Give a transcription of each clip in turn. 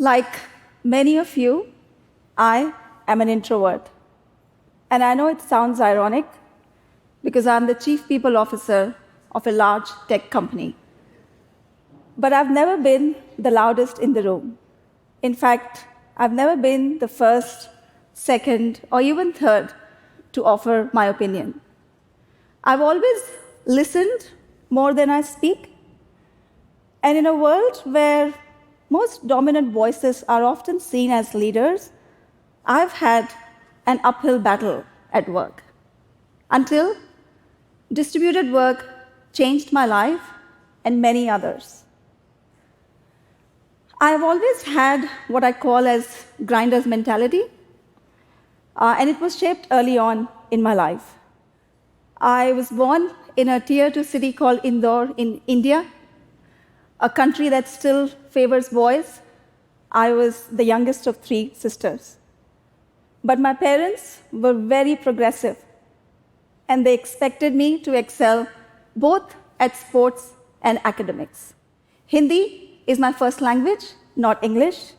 Like many of you, I am an introvert. And I know it sounds ironic because I'm the chief people officer of a large tech company. But I've never been the loudest in the room. In fact, I've never been the first, second, or even third to offer my opinion. I've always listened more than I speak. And in a world where most dominant voices are often seen as leaders, I've had an uphill battle at work until distributed work changed my life and many others. I've always had what I call as grinder's mentality, and it was shaped early on in my life. I was born in a tier 2 city called Indore in India, a country that still favors boys. I was the youngest of 3 sisters. But my parents were very progressive, and they expected me to excel both at sports and academics. Hindi is my first language, not English.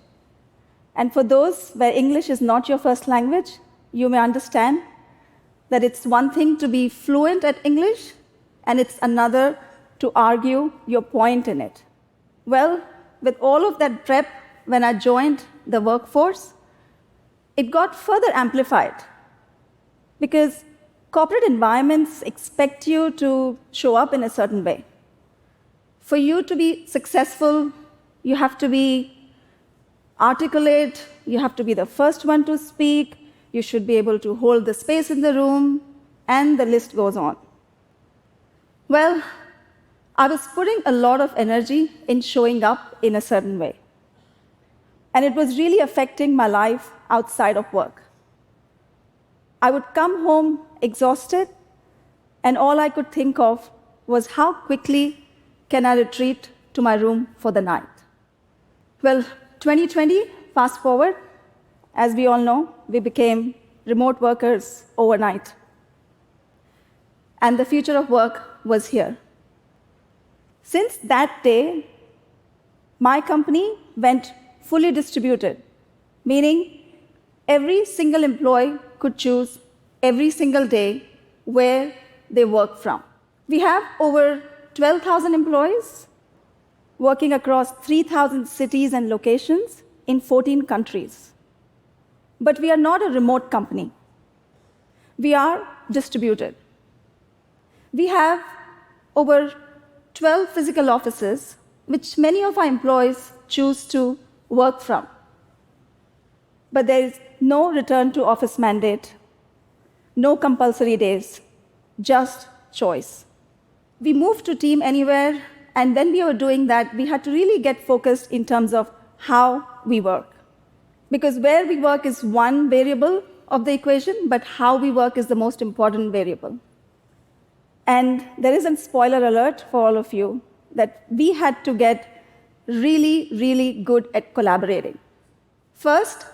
And for those where English is not your first language, you may understand that it's one thing to be fluent at English, and it's another to argue your point in it. Well, with all of that prep, when I joined the workforce, it got further amplified because corporate environments expect you to show up in a certain way. For you to be successful, you have to be articulate, you have to be the first one to speak, you should be able to hold the space in the room, and the list goes on. Well, I was putting a lot of energy in showing up in a certain way. And it was really affecting my life outside of work. I would come home exhausted, and all I could think of was how quickly can I retreat to my room for the night. Well, 2020, fast forward, as we all know, we became remote workers overnight. And the future of work was here. Since that day, my company went fully distributed, meaning every single employee could choose every single day where they work from. We have over 12,000 employees working across 3,000 cities and locations in 14 countries. But we are not a remote company. We are distributed. We have over 12 physical offices, which many of our employees choose to work from. But there is no return to office mandate, no compulsory days, just choice. We moved to Team Anywhere, and when we were doing that, we had to really get focused in terms of how we work. Because where we work is one variable of the equation, but how we work is the most important variable. And there is a spoiler alert for all of you that we had to get really, really good at collaborating. First,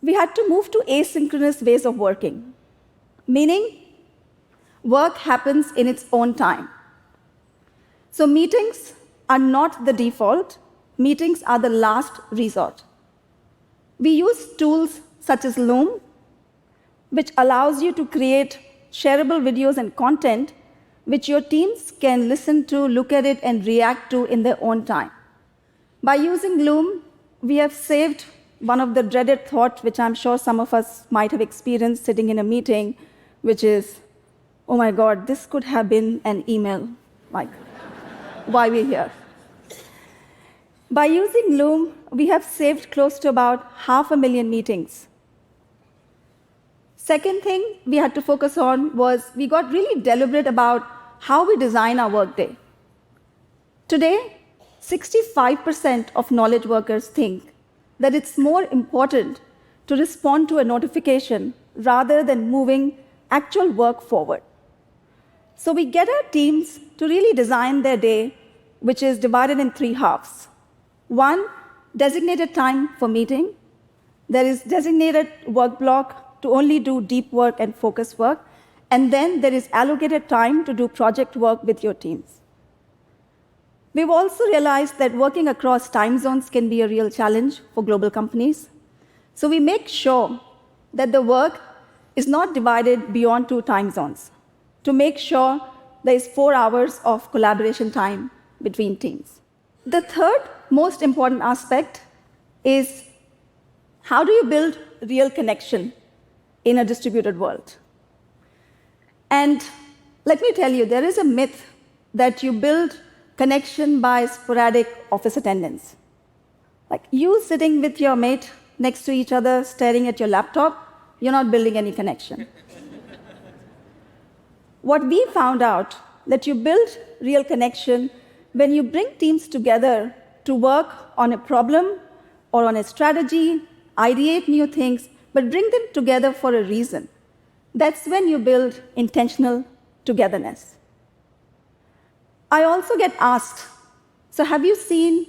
we had to move to asynchronous ways of working, meaning work happens in its own time. So meetings are not the default. Meetings are the last resort. We use tools such as Loom, which allows you to create shareable videos and content which your teams can listen to, look at it, and react to in their own time. By using Loom, we have saved one of the dreaded thoughts, which I'm sure some of us might have experienced sitting in a meeting, which is, oh my God, this could have been an email. Like, why we're here? By using Loom, we have saved close to about 500,000 meetings. Second thing we had to focus on was we got really deliberate about how we design our workday. Today, 65% of knowledge workers think that it's more important to respond to a notification rather than moving actual work forward. So we get our teams to really design their day, which is divided in 3 halves. One, designated time for meeting. There is designated work block to only do deep work and focus work. And then there is allocated time to do project work with your teams. We've also realized that working across time zones can be a real challenge for global companies. So we make sure that the work is not divided beyond 2 time zones to make sure there is 4 hours of collaboration time between teams. The third most important aspect is how do you build real connection in a distributed world? And let me tell you, there is a myth that you build connection by sporadic office attendance. Like you sitting with your mate next to each other, staring at your laptop, you're not building any connection. What we found out that you build real connection when you bring teams together to work on a problem or on a strategy, ideate new things, but bring them together for a reason. That's when you build intentional togetherness. I also get asked, so have you seen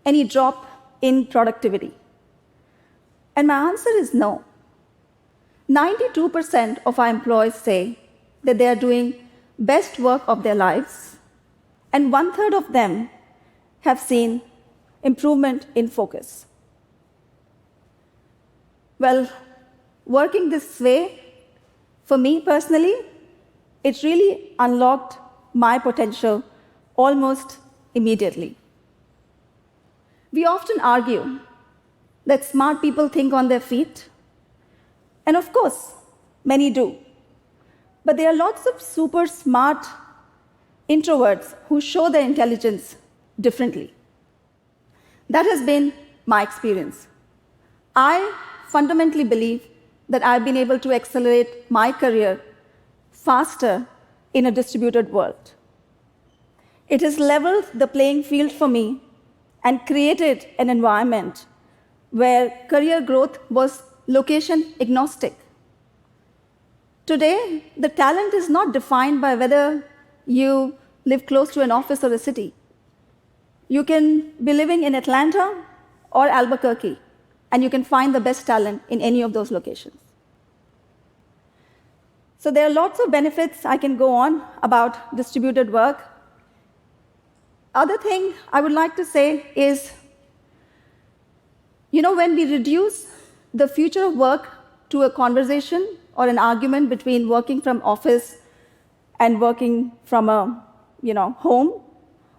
any drop in productivity? And my answer is no. 92% of our employees say that they are doing best work of their lives, and 1/3 of them have seen improvement in focus. Well, working this way, for me personally, it really unlocked my potential almost immediately. We often argue that smart people think on their feet, and of course, many do. But there are lots of super smart introverts who show their intelligence differently. That has been my experience. I fundamentally believe that I've been able to accelerate my career faster in a distributed world. It has leveled the playing field for me and created an environment where career growth was location agnostic. Today, the talent is not defined by whether you live close to an office or a city. You can be living in Atlanta or Albuquerque, and you can find the best talent in any of those locations. So there are lots of benefits I can go on about distributed work. Other thing I would like to say is, when we reduce the future of work to a conversation or an argument between working from office and working from a home,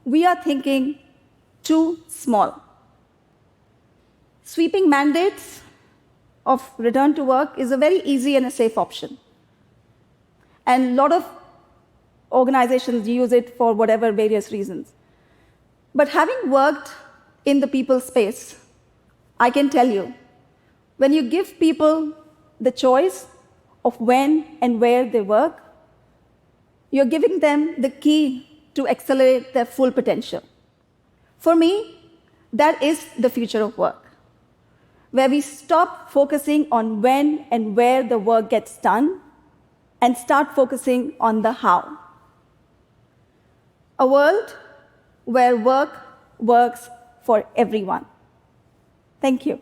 we are thinking too small. Sweeping mandates of return to work is a very easy and a safe option. And a lot of organizations use it for whatever various reasons. But having worked in the people space, I can tell you, when you give people the choice of when and where they work, you're giving them the key to accelerate their full potential. For me, that is the future of work, where we stop focusing on when and where the work gets done and start focusing on the how. A world where work works for everyone. Thank you.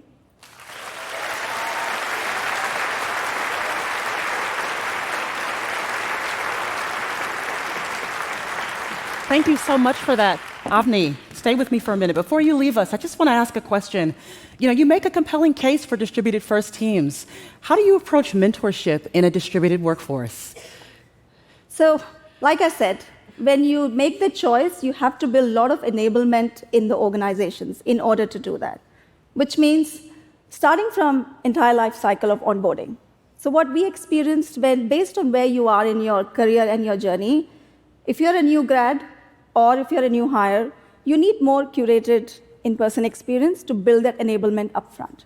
Thank you so much for that. Avani, stay with me for a minute. Before you leave us, I just want to ask a question. You make a compelling case for distributed first teams. How do you approach mentorship in a distributed workforce? So, like I said, when you make the choice, you have to build a lot of enablement in the organizations in order to do that, which means starting from entire life cycle of onboarding. So what we experienced based on where you are in your career and your journey, if you're a new grad or if you're a new hire, you need more curated in-person experience to build that enablement upfront.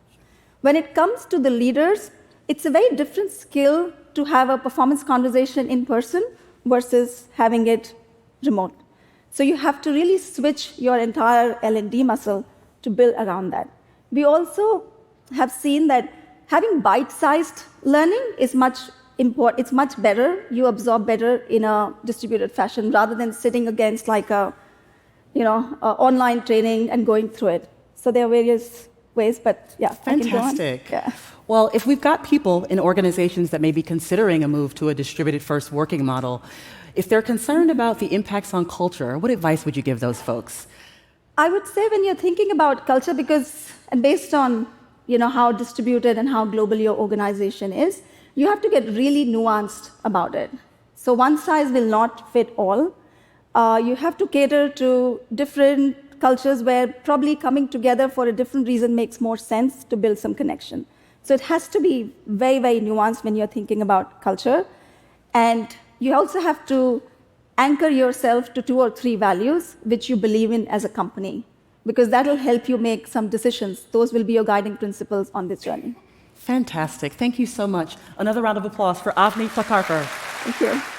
When it comes to the leaders, it's a very different skill to have a performance conversation in person versus having it remote. So you have to really switch your entire L&D muscle to build around that. We also have seen that having bite-sized learning is it's much better. You absorb better in a distributed fashion rather than sitting against like a online training and going through it. So there are various ways, but yeah. Fantastic. Yeah. Well, if we've got people in organizations that may be considering a move to a distributed first working model, If they're concerned about the impacts on culture, what advice would you give those folks? I would say when you're thinking about culture, and based on how distributed and how global your organization is, you have to get really nuanced about it. So one size will not fit all. You have to cater to different cultures where probably coming together for a different reason makes more sense to build some connection. So it has to be very, very nuanced when you're thinking about culture. And you also have to anchor yourself to 2 or 3 values which you believe in as a company, because that will help you make some decisions. Those will be your guiding principles on this journey. Fantastic. Thank you so much. Another round of applause for Avani Prabhakar. Thank you.